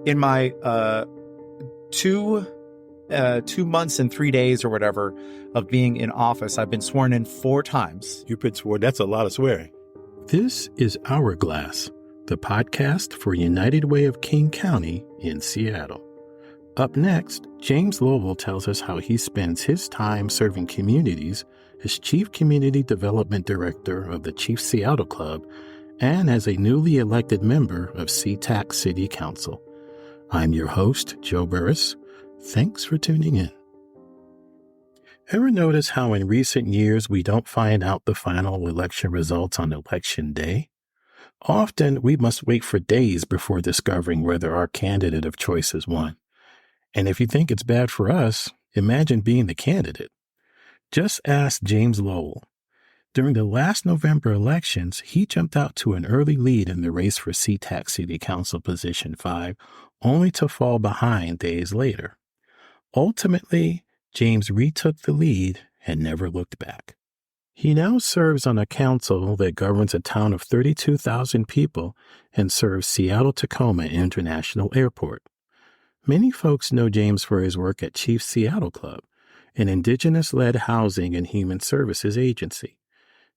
In my 2 months and 3 days or whatever of being in office, I've been sworn in 4 times. You've been sworn. That's a lot of swearing. This is Hourglass, the podcast for United Way of King County in Seattle. Up next, James Lovell tells us how he spends his time serving communities as Chief Community Development Director of the Chief Seattle Club and as a newly elected member of SeaTac City Council. I'm your host, Joe Burris. Thanks for tuning in. Ever notice how in recent years we don't find out the final election results on election day? Often we must wait for days before discovering whether our candidate of choice has won. And if you think it's bad for us, imagine being the candidate. Just ask James Lovell. During the last November elections, he jumped out to an early lead in the race for SeaTac City Council Position 5, only to fall behind days later. Ultimately, James retook the lead and never looked back. He now serves on a council that governs a town of 32,000 people and serves Seattle-Tacoma International Airport. Many folks know James for his work at Chief Seattle Club, an Indigenous-led housing and human services agency.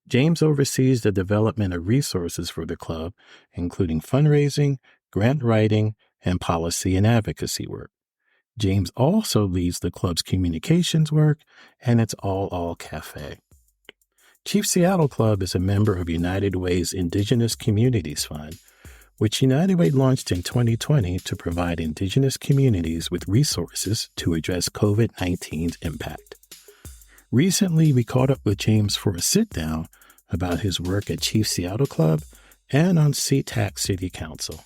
James oversees the development of resources for the club, including fundraising, grant writing, and policy and advocacy work. James also leads the club's communications work and its All Cafe. Chief Seattle Club is a member of United Way's Indigenous Communities Fund, which United Way launched in 2020 to provide Indigenous communities with resources to address COVID-19's impact. Recently, we caught up with James for a sit-down about his work at Chief Seattle Club and on SeaTac City Council.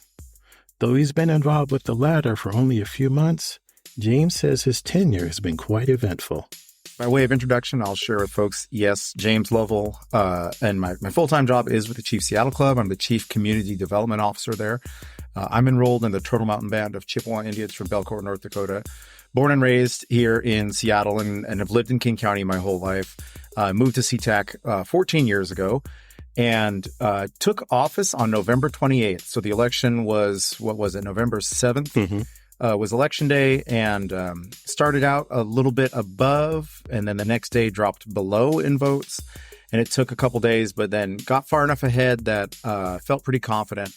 Though he's been involved with the latter for only a few months, James says his tenure has been quite eventful. By way of introduction, I'll share with folks, yes, James Lovell, and my full-time job is with the Chief Seattle Club. I'm the Chief Community Development Officer there. I'm enrolled in the Turtle Mountain Band of Chippewa Indians from Belcourt, North Dakota. Born and raised here in Seattle and have lived in King County my whole life. Moved to SeaTac 14 years ago and took office on November 28th. So the election was, November 7th? Mm-hmm. Was election day and started out a little bit above and then the next day dropped below in votes. And it took a couple days, but then got far enough ahead that felt pretty confident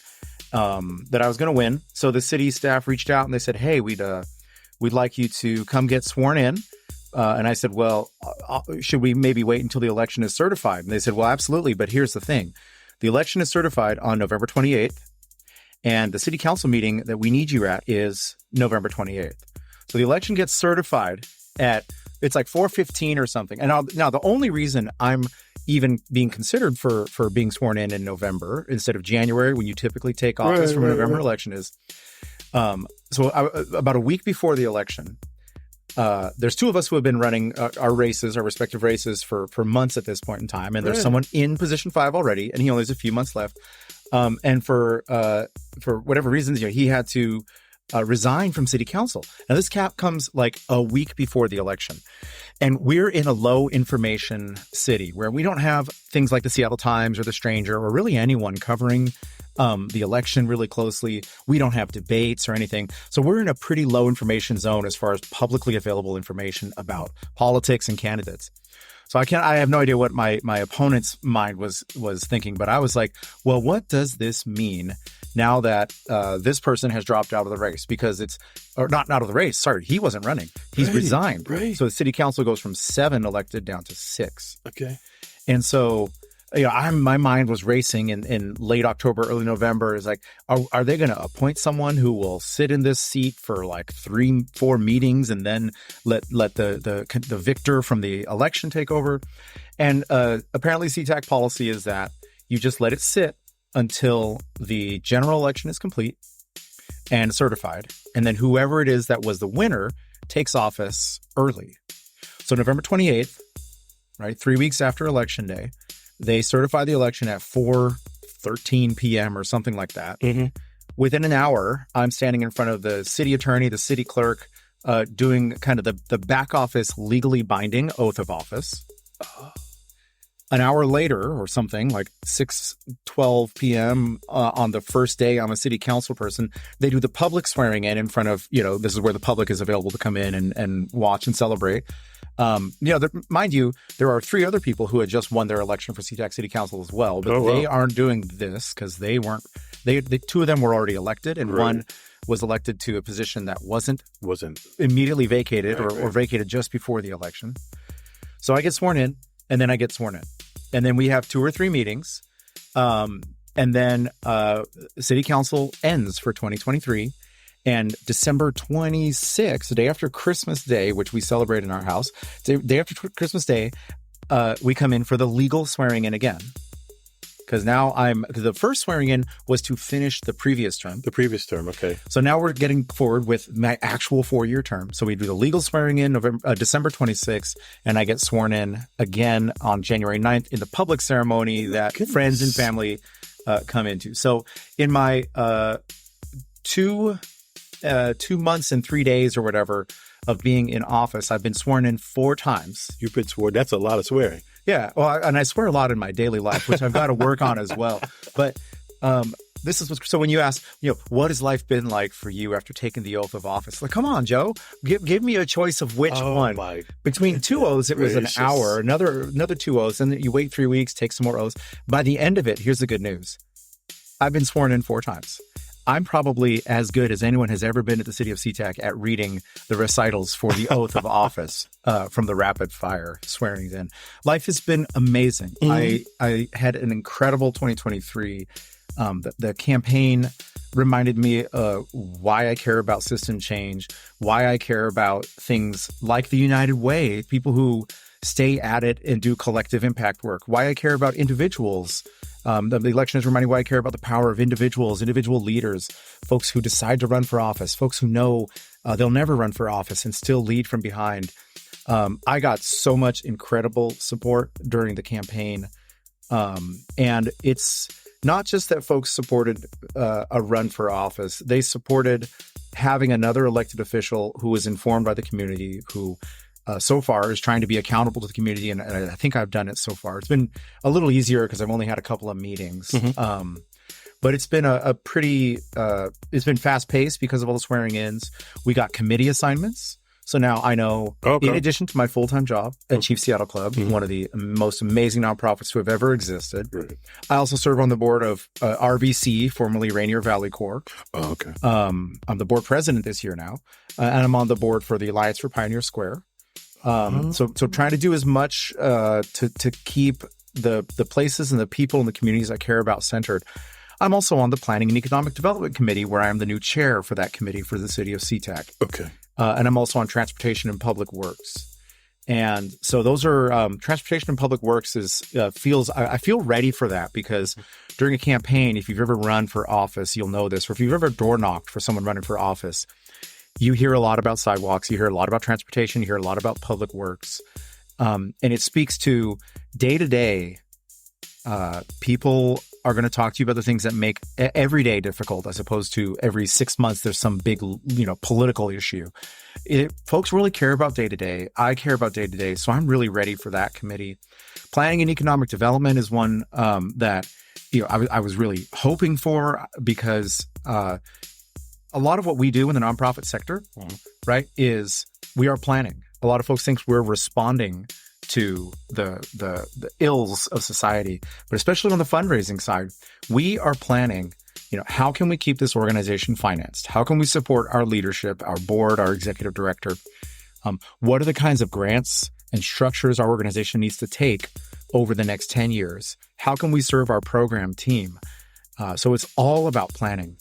that I was going to win. So the city staff reached out and they said, hey, we'd like you to come get sworn in. And I said, well, should we maybe wait until the election is certified? And they said, well, absolutely. But here's the thing. The election is certified on November 28th. And the city council meeting that we need you at is November 28th. So the election gets certified it's like 4:15 or something. And now the only reason I'm even being considered for being sworn in November instead of January, when you typically take office from a November election is, about a week before the election, there's 2 of us who have been running our respective races for months at this point in time. And there's someone in position 5 already, and he only has a few months left. And for whatever reasons, he had to resign from city council. Now, this cap comes like a week before the election. And we're in a low information city where we don't have things like the Seattle Times or the Stranger or really anyone covering the election really closely. We don't have debates or anything. So we're in a pretty low information zone as far as publicly available information about politics and candidates. So I have no idea what my opponent's mind was thinking, but I was like, well, what does this mean now that this person has dropped out of the race? Because not out of the race. Sorry, he wasn't running. He's resigned. Right. So the city council goes from 7 elected down to 6. Okay. And so, my mind was racing in late October, early November. Is like, are they going to appoint someone who will sit in this seat for like 3-4 meetings and then let the victor from the election take over? And apparently SeaTac policy is that you just let it sit until the general election is complete and certified. And then whoever it is that was the winner takes office early. So November 28th, right, 3 weeks after Election Day, they certify the election at 4:13 p.m. or something like that. Mm-hmm. Within an hour, I'm standing in front of the city attorney, the city clerk, doing kind of the back office legally binding oath of office. an hour later or something, like 6:12 p.m. On the first day I'm a city council person, they do the public swearing in front of, this is where the public is available to come in and watch and celebrate. Mind you, there are 3 other people who had just won their election for SeaTac City Council as well, but they aren't doing this because they weren't. The 2 of them were already elected, and one was elected to a position that wasn't immediately vacated or vacated just before the election. So I get sworn in, and then I get sworn in, and then we have 2 or 3 meetings, and then City Council ends for 2023. And December 26th, the day after Christmas Day, which we celebrate in our house, day after Christmas Day, we come in for the legal swearing in again. Because now the first swearing in was to finish the previous term. The previous term, okay. So now we're getting forward with my actual 4-year term. So we do the legal swearing in December 26th, and I get sworn in again on January 9th in the public ceremony that friends and family come into. So in my 2 months and 3 days or whatever of being in office, I've been sworn in 4 times. You've been sworn. That's a lot of swearing. Yeah. Well, and I swear a lot in my daily life, which I've got to work on as well. But this is so when you ask, what has life been like for you after taking the oath of office? Like, come on, Joe, give me a choice of which one. Between 2 oaths, it was an hour, another 2 oaths, and then you wait 3 weeks, take some more oaths. By the end of it, here's the good news. I've been sworn in 4 times. I'm probably as good as anyone has ever been at the city of SeaTac at reading the recitals for the oath of office from the rapid fire swearings in. Life has been amazing. Mm-hmm. I had an incredible 2023. The campaign reminded me why I care about system change, why I care about things like the United Way, people who stay at it and do collective impact work, why I care about individuals. The election is reminding why I care about the power of individuals, individual leaders, folks who decide to run for office, folks who know they'll never run for office and still lead from behind. I got so much incredible support during the campaign. And it's not just that folks supported a run for office. They supported having another elected official who was informed by the community, who so far is trying to be accountable to the community. And I think I've done it so far. It's been a little easier because I've only had a couple of meetings. Mm-hmm. But it's been it's been fast paced because of all the swearing ins. We got committee assignments. So now I know, in addition to my full-time job at Chief Seattle Club, one of the most amazing nonprofits who have ever existed, I also serve on the board of RVC, formerly Rainier Valley Corps. Oh, okay. I'm the board president this year now, and I'm on the board for the Alliance for Pioneer Square. So trying to do as much to keep the places and the people and the communities I care about centered. I'm also on the Planning and Economic Development Committee, where I am the new chair for that committee for the city of SeaTac. Okay. And I'm also on Transportation and Public Works. And so those are Transportation and Public Works I feel ready for that, because during a campaign, if you've ever run for office, you'll know this, or if you've ever door knocked for someone running for office, you hear a lot about sidewalks, you hear a lot about transportation, you hear a lot about public works. And it speaks to day to day, people are going to talk to you about the things that make every day difficult, as opposed to every 6 months there's some big, political issue. Folks really care about day to day. I care about day to day. So I'm really ready for that committee. Planning and economic development is one that I was really hoping for, because a lot of what we do in the nonprofit sector, right, is we are planning. A lot of folks think we're responding to the ills of society, but especially on the fundraising side, we are planning, how can we keep this organization financed? How can we support our leadership, our board, our executive director? What are the kinds of grants and structures our organization needs to take over the next 10 years? How can we serve our program team? So it's all about planning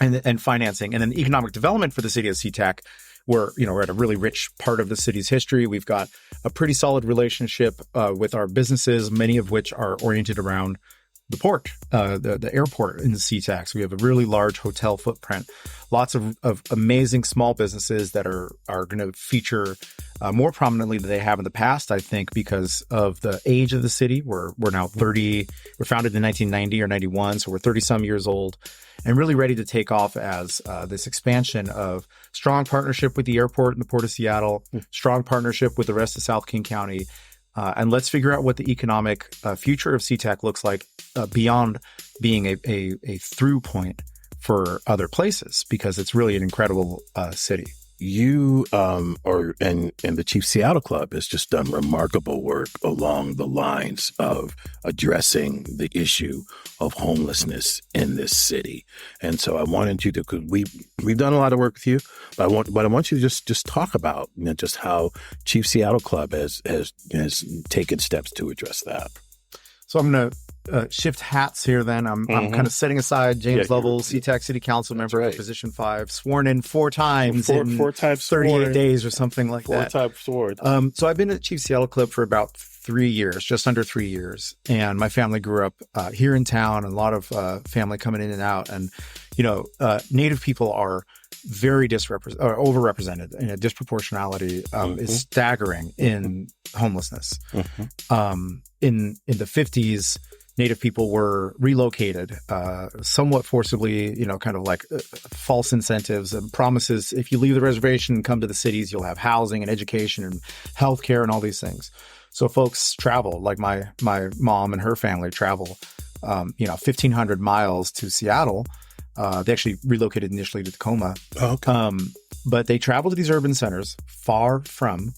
and financing. And then economic development for the city of SeaTac. We're at a really rich part of the city's history. We've got a pretty solid relationship with our businesses, many of which are oriented around the port, the airport in the SeaTac. So we have a really large hotel footprint. Lots of amazing small businesses that are going to feature more prominently than they have in the past, I think, because of the age of the city. We're now 30. We're founded in 1990 or 91, so we're 30-some years old, and really ready to take off as this expansion of strong partnership with the airport and the Port of Seattle, strong partnership with the rest of South King County, and let's figure out what the economic future of SeaTac looks like beyond being a through point for other places, because it's really an incredible city. You and the Chief Seattle Club has just done remarkable work along the lines of addressing the issue of homelessness in this city. And so I wanted you to, because we've done a lot of work with you, but I want you to just talk about, you know, just how Chief Seattle Club has taken steps to address that. So I'm going to shift hats here then. I'm kind of setting aside James Lovell, SeaTac City Council member, position 5, sworn in 4 times in 4 times 38 days or something like that. 4 times sworn. So I've been at Chief Seattle Club for about 3 years, just under 3 years. And my family grew up here in town, and a lot of family coming in and out. And, you know, Native people are very overrepresented, and a disproportionality is staggering in homelessness. In the 50s, Native people were relocated somewhat forcibly, you know, kind of like false incentives and promises. If you leave the reservation and come to the cities, you'll have housing and education and healthcare and all these things. So folks travel, like my mom and her family travel, 1,500 miles to Seattle. They actually relocated initially to Tacoma. But they travel to these urban centers far from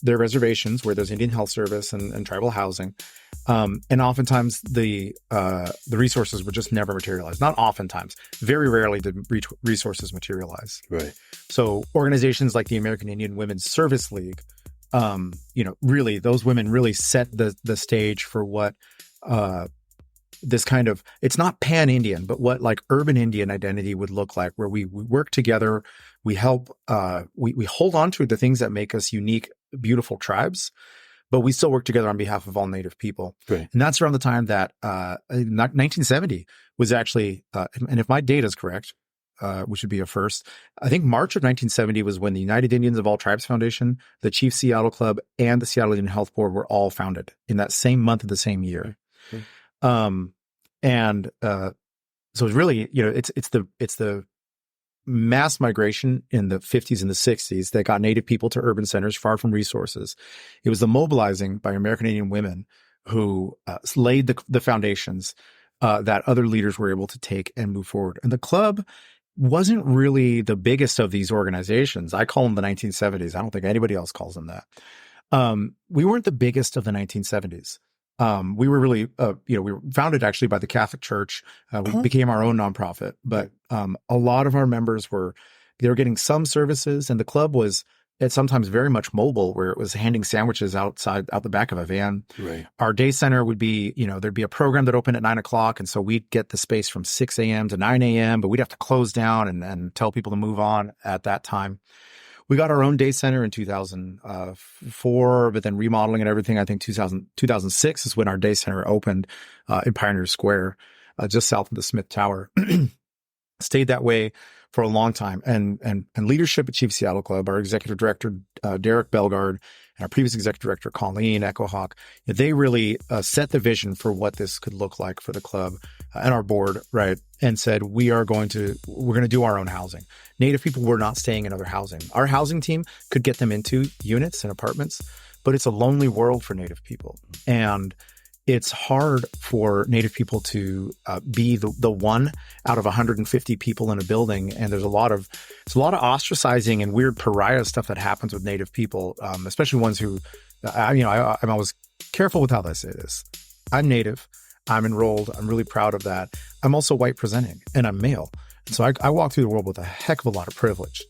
their reservations where there's Indian Health Service and tribal housing. And oftentimes the resources would just never materialize. Not oftentimes, very rarely did resources materialize. Right. So organizations like the American Indian Women's Service League, really, those women really set the stage for what this kind of, it's not pan-Indian, but what like urban Indian identity would look like, where we work together, we help, we hold on to the things that make us unique, beautiful tribes, but we still work together on behalf of all Native people. Right. And that's around the time that 1970 was actually, and if my data is correct, which would be a first, I think March of 1970 was when the United Indians of All Tribes Foundation, the Chief Seattle Club, and the Seattle Indian Health Board were all founded in that same month of the same year. So it's really, it's the mass migration in the 50s and the 60s that got Native people to urban centers far from resources. It was the mobilizing by American Indian women who laid the foundations that other leaders were able to take and move forward. And the club wasn't really the biggest of these organizations. I call them the 1970s. I don't think anybody else calls them that. We weren't the biggest of the 1970s. We were really, we were founded actually by the Catholic Church. We became our own nonprofit, but a lot of our members they were getting some services, and the club was sometimes very much mobile, where it was handing sandwiches out the back of a van. Right. Our day center would be, there'd be a program that opened at 9:00, and so we'd get the space from 6 a.m. to 9 a.m., but we'd have to close down and tell people to move on at that time. We got our own day center in 2004, but then remodeling and everything, I think 2006 is when our day center opened in Pioneer Square, just south of the Smith Tower. Stayed that way for a long time. And leadership at Chief Seattle Club, our executive director, Derek Belgard, and our previous executive director, Colleen Echohawk, they really set the vision for what this could look like for the club and our board, right? And said, we're going to do our own housing. Native people were not staying in other housing. Our housing team could get them into units and apartments, but it's a lonely world for Native people. And it's hard for Native people to be the one out of 150 people in a building, and there's a lot of ostracizing and weird pariah stuff that happens with Native people, especially ones who, I'm always careful with how I say this. I'm Native, I'm enrolled, I'm really proud of that. I'm also white presenting, and I'm male, and so I walk through the world with a heck of a lot of privilege.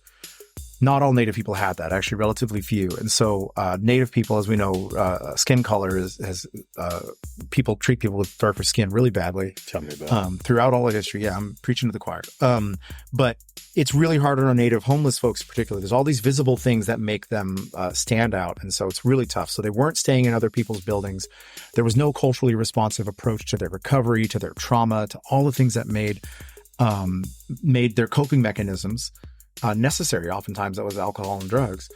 Not all Native people had that, actually relatively few. And so Native people, as we know, skin color has people treat people with darker skin really badly. Tell me about it. Throughout all of history. Yeah, I'm preaching to the choir. But it's really hard on our Native homeless folks particularly. There's all these visible things that make them stand out. And so it's really tough. So they weren't staying in other people's buildings. There was no culturally responsive approach to their recovery, to their trauma, to all the things that made their coping mechanisms necessary. Oftentimes that was alcohol and drugs.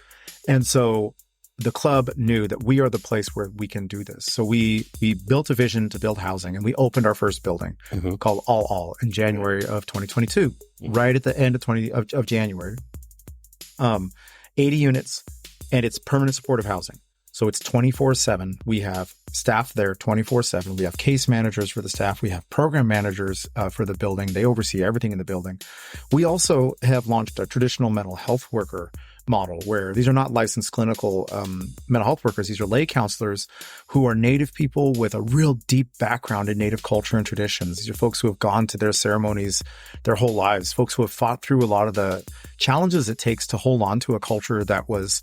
And so the club knew that we are the place where we can do this. So we built a vision to build housing, and we opened our first building called All in January of 2022, right at the end of January. 80 units, and it's permanent supportive housing. So it's 24/7. We have staff there 24/7. We have case managers for the staff. We have program managers for the building. They oversee everything in the building. We also have launched a traditional mental health worker model where these are not licensed clinical mental health workers. These are lay counselors who are Native people with a real deep background in Native culture and traditions. These are folks who have gone to their ceremonies their whole lives, folks who have fought through a lot of the challenges it takes to hold on to a culture that was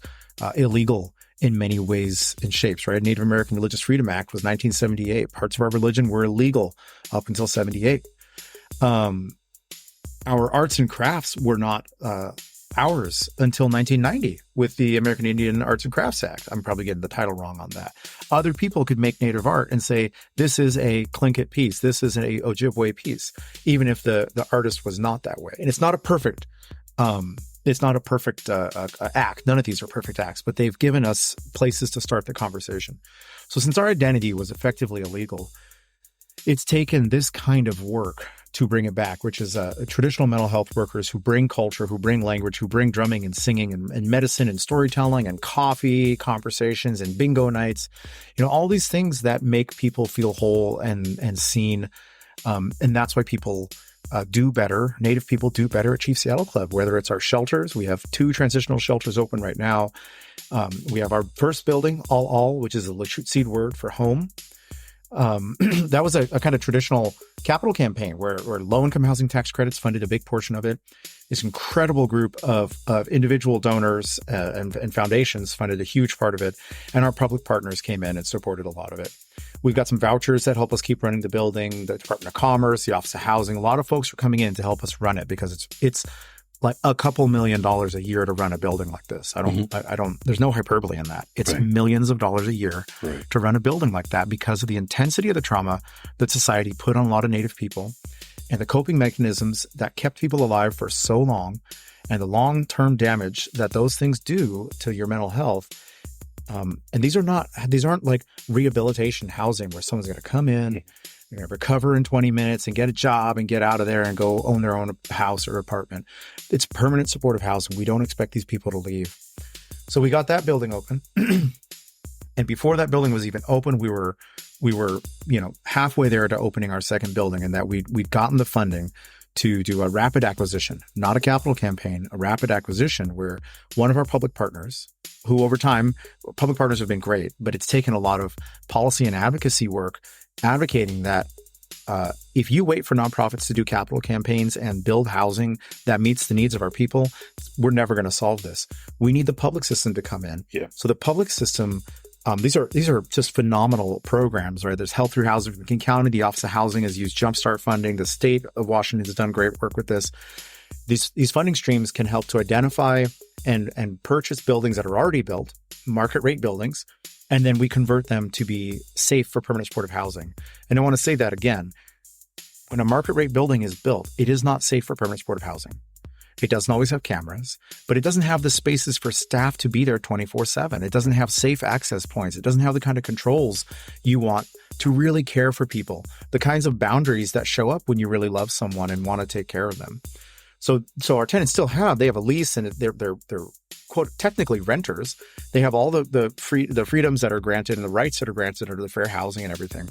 illegal in many ways and shapes, right? Native American Religious Freedom Act was 1978. Parts of our religion were illegal up until 78. Our arts and crafts were not ours until 1990 with the American Indian Arts and Crafts Act. I'm probably getting the title wrong on that. Other people could make Native art and say, this is a Tlingit piece. This is a Ojibwe piece, even if the artist was not that way. And it's not a perfect act. None of these are perfect acts, but they've given us places to start the conversation. So since our identity was effectively illegal, it's taken this kind of work to bring it back, which is traditional mental health workers who bring culture, who bring language, who bring drumming and singing and medicine and storytelling and coffee conversations and bingo nights, all these things that make people feel whole and seen. And that's why people do better. Native people do better at Chief Seattle Club, whether it's our shelters. We have 2 transitional shelters open right now. We have our first building, all, which is a Lachute Seed word for home. That was a kind of traditional capital campaign where low-income housing tax credits funded a big portion of it. This incredible group of individual donors and foundations funded a huge part of it. And our public partners came in and supported a lot of it. We've got some vouchers that help us keep running the building, the Department of Commerce, the Office of Housing. A lot of folks are coming in to help us run it because it's like a couple $1 million a year to run a building like this. There's no hyperbole in that. It's millions of dollars a year to run a building like that because of the intensity of the trauma that society put on a lot of Native people and the coping mechanisms that kept people alive for so long and the long-term damage that those things do to your mental health. And these aren't like rehabilitation housing where someone's going to come in, they're going to recover in 20 minutes and get a job and get out of there and go own their own house or apartment. It's permanent supportive housing. We don't expect these people to leave. So we got that building open. And before that building was even open, we were halfway there to opening our second building, and that we'd gotten the funding to do a rapid acquisition, not a capital campaign, a rapid acquisition where one of our public partners, who over time, public partners have been great, but it's taken a lot of policy and advocacy work advocating that if you wait for nonprofits to do capital campaigns and build housing that meets the needs of our people, we're never going to solve this. We need the public system to come in. Yeah. So the public system, these are just phenomenal programs, right? There's Health Through Housing from King County. The Office of Housing has used Jumpstart funding. The state of Washington has done great work with this. These funding streams can help to identify and purchase buildings that are already built, market rate buildings, and then we convert them to be safe for permanent supportive housing. And I want to say that again. When a market rate building is built, it is not safe for permanent supportive housing. It doesn't always have cameras, but it doesn't have the spaces for staff to be there 24/7. It doesn't have safe access points. It doesn't have the kind of controls you want to really care for people, the kinds of boundaries that show up when you really love someone and want to take care of them. So our tenants still they have a lease, and they're quote technically renters. They have all the freedoms that are granted and the rights that are granted under the fair housing and everything.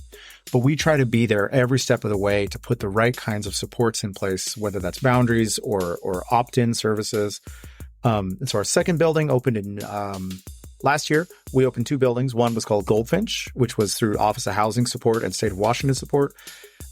But we try to be there every step of the way to put the right kinds of supports in place, whether that's boundaries or opt-in services. And so our second building opened in last year. We opened 2 buildings. One was called Goldfinch, which was through Office of Housing support and State of Washington support.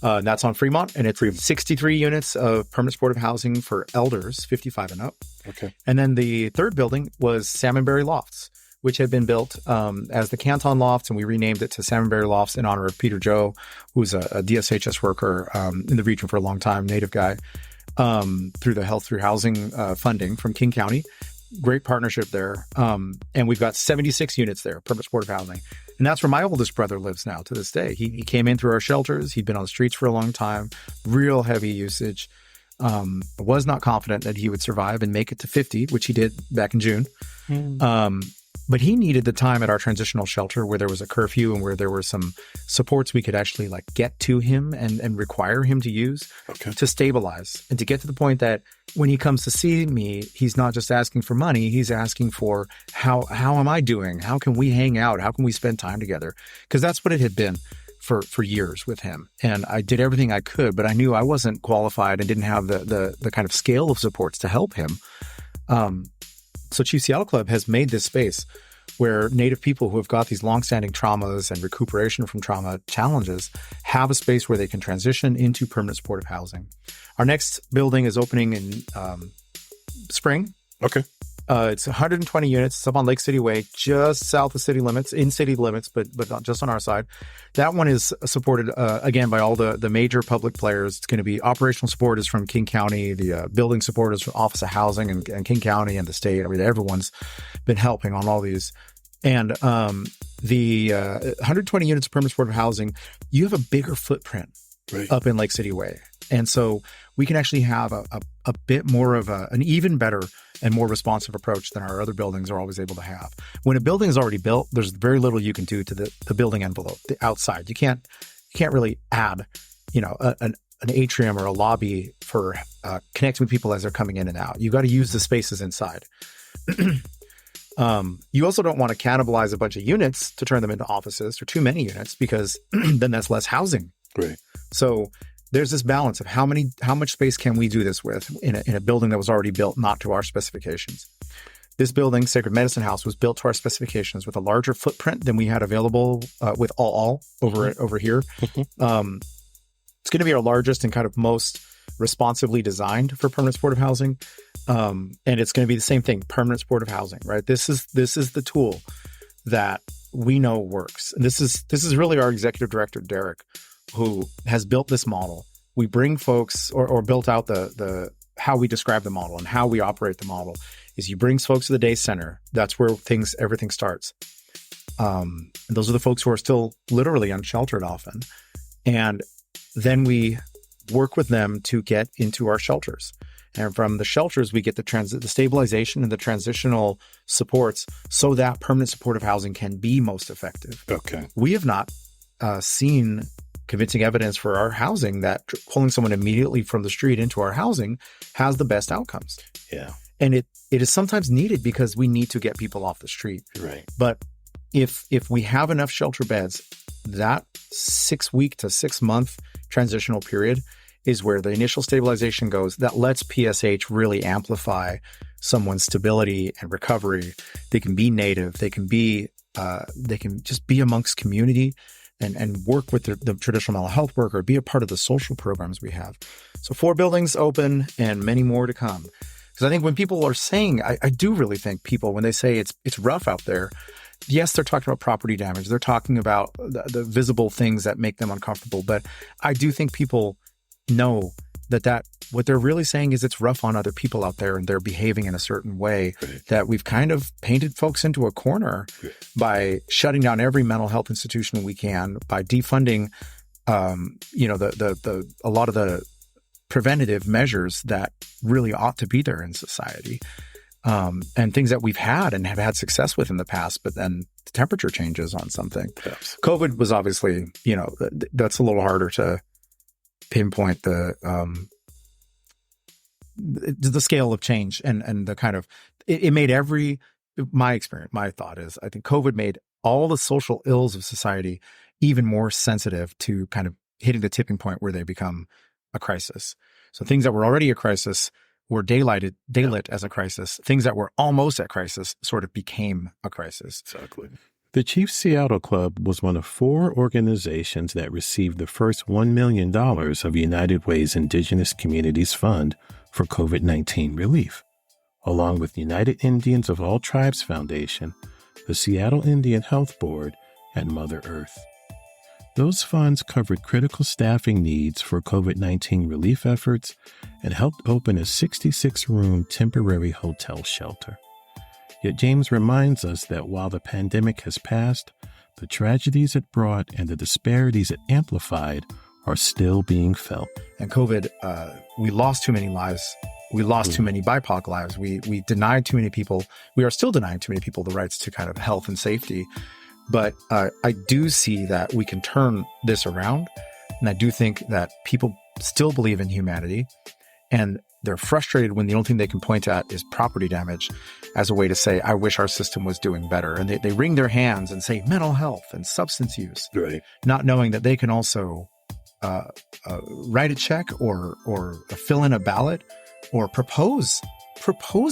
And that's on Fremont, and it's 63 units of permanent supportive housing for elders 55 and up. Okay. And then the third building was Salmonberry Lofts, which had been built as the Canton Lofts, and we renamed it to Salmonberry Lofts in honor of Peter Joe, who's a DSHS worker in the region for a long time, Native guy, through the Health Through Housing funding from King County. Great partnership there. And we've got 76 units there, permanent supportive housing. And that's where my oldest brother lives now to this day. He came in through our shelters. He'd been on the streets for a long time, real heavy usage. Was not confident that he would survive and make it to 50, which he did back in June. But he needed the time at our transitional shelter where there was a curfew and where there were some supports we could actually get to him and require him to use to stabilize and to get to the point that when he comes to see me, he's not just asking for money. He's asking for how am I doing? How can we hang out? How can we spend time together? Because that's what it had been for years with him. And I did everything I could, but I knew I wasn't qualified and didn't have the kind of scale of supports to help him. So Chief Seattle Club has made this space where Native people who have got these longstanding traumas and recuperation from trauma challenges have a space where they can transition into permanent supportive housing. Our next building is opening in spring. Okay. It's 120 units. It's up on Lake City Way, just south of city limits, in city limits, but not just on our side. That one is supported, again, by all the major public players. It's going to be operational support is from King County. The building support is from Office of Housing and King County and the state. I mean, everyone's been helping on all these. And the 120 units of permanent supportive housing, you have a bigger footprint up in Lake City Way. And so we can actually have a bit more of an even better and more responsive approach than our other buildings are always able to have. When a building is already built, there's very little you can do to the building envelope, the outside. You can't really add, an atrium or a lobby for connecting with people as they're coming in and out. You got to use the spaces inside. You also don't want to cannibalize a bunch of units to turn them into offices or too many units, because then that's less housing. Right. So there's this balance of how much space can we do this with in a building that was already built not to our specifications. This building, Sacred Medicine House, was built to our specifications with a larger footprint than we had available with all over here. It's going to be our largest and kind of most responsively designed for permanent supportive housing. And it's going to be the same thing, permanent supportive housing, right? This is the tool that we know works. And this is really our executive director, Derek, who has built this model. We bring folks or built out the how we describe the model and how we operate the model is you bring folks to the day center. That's where everything starts. And those are the folks who are still literally unsheltered often. And then we work with them to get into our shelters. And from the shelters, we get the stabilization and the transitional supports so that permanent supportive housing can be most effective. Okay. We have not seen convincing evidence for our housing that pulling someone immediately from the street into our housing has the best outcomes. Yeah. And it is sometimes needed because we need to get people off the street. Right. But if we have enough shelter beds, that 6-week to 6-month transitional period is where the initial stabilization goes. That lets PSH really amplify someone's stability and recovery. They can be native. They can just be amongst community and work with the traditional mental health worker, be a part of the social programs we have. So 4 buildings open and many more to come. Because I think when people are saying, I do really think people, when they say it's rough out there, yes, they're talking about property damage. They're talking about the visible things that make them uncomfortable. But I do think people know that what they're really saying is it's rough on other people out there and they're behaving in a certain way, that we've kind of painted folks into a corner by shutting down every mental health institution we can, by defunding, a lot of the preventative measures that really ought to be there in society. And things that we've had and have had success with in the past, but then the temperature changes on something. Yes. COVID was obviously, that's a little harder to pinpoint the scale of change and the kind of, it made my thought is, I think COVID made all the social ills of society even more sensitive to kind of hitting the tipping point where they become a crisis. So things that were already a crisis were daylit as a crisis. Things that were almost at crisis sort of became a crisis. Exactly. The Chief Seattle Club was one of 4 organizations that received the first $1 million of United Way's Indigenous Communities Fund for COVID-19 relief, along with United Indians of All Tribes Foundation, the Seattle Indian Health Board, and Mother Earth. Those funds covered critical staffing needs for COVID-19 relief efforts and helped open a 66-room temporary hotel shelter. Yet James reminds us that while the pandemic has passed, the tragedies it brought and the disparities it amplified are still being felt. And COVID, we lost too many lives. We lost too many BIPOC lives. We denied too many people. We are still denying too many people the rights to kind of health and safety. But I do see that we can turn this around. And I do think that people still believe in humanity. And they're frustrated when the only thing they can point at is property damage as a way to say, I wish our system was doing better. And they wring their hands and say mental health and substance use, Right. not knowing that they can also write a check or fill in a ballot or propose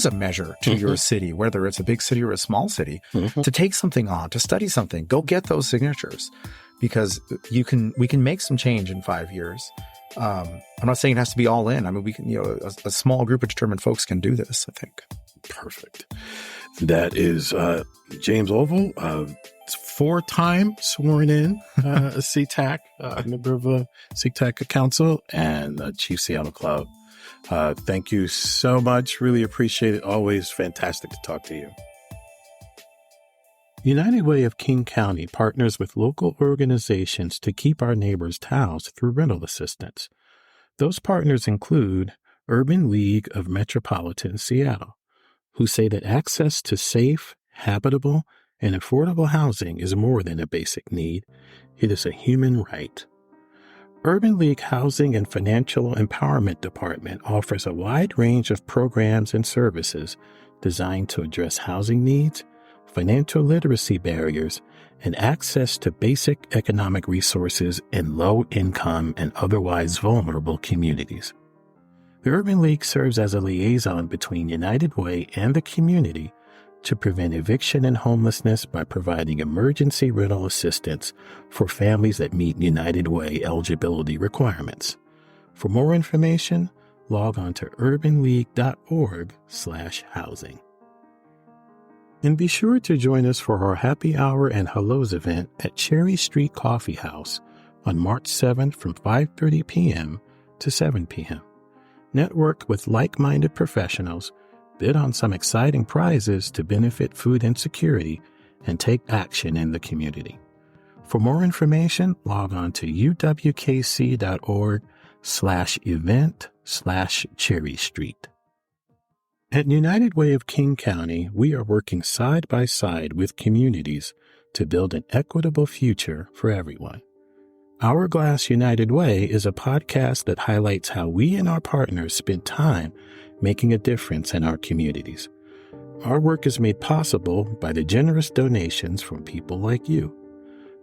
a measure to your city, whether it's a big city or a small city, to take something on, to study something. Go get those signatures, because we can make some change in 5 years. I'm not saying it has to be all in. I mean, we can, a small group of determined folks can do this, I think. Perfect. That is James Lovell, 4-time sworn in SeaTac, member of the SeaTac Council and Chief Seattle Cloud. Thank you so much. Really appreciate it. Always fantastic to talk to you. United Way of King County partners with local organizations to keep our neighbors housed through rental assistance. Those partners include Urban League of Metropolitan Seattle, who say that access to safe, habitable, and affordable housing is more than a basic need. It is a human right. Urban League Housing and Financial Empowerment Department offers a wide range of programs and services designed to address housing needs, financial literacy barriers, and access to basic economic resources in low-income and otherwise vulnerable communities. The Urban League serves as a liaison between United Way and the community to prevent eviction and homelessness by providing emergency rental assistance for families that meet United Way eligibility requirements. For more information, log on to urbanleague.org/housing. And be sure to join us for our Happy Hour and Hellos event at Cherry Street Coffee House on March 7th from 5:30 p.m. to 7 p.m. Network with like-minded professionals, bid on some exciting prizes to benefit food insecurity, and take action in the community. For more information, log on to uwkc.org/event/Cherry Street. At United Way of King County, we are working side by side with communities to build an equitable future for everyone. Hourglass United Way is a podcast that highlights how we and our partners spend time making a difference in our communities. Our work is made possible by the generous donations from people like you.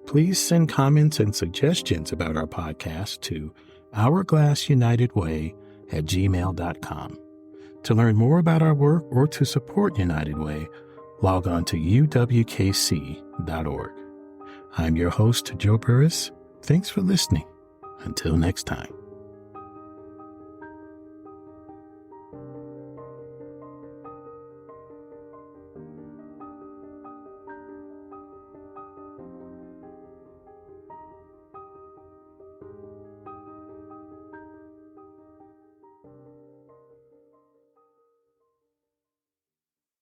Please send comments and suggestions about our podcast to hourglassunitedway@gmail.com. To learn more about our work or to support United Way, log on to uwkc.org. I'm your host, Joe Burris. Thanks for listening. Until next time.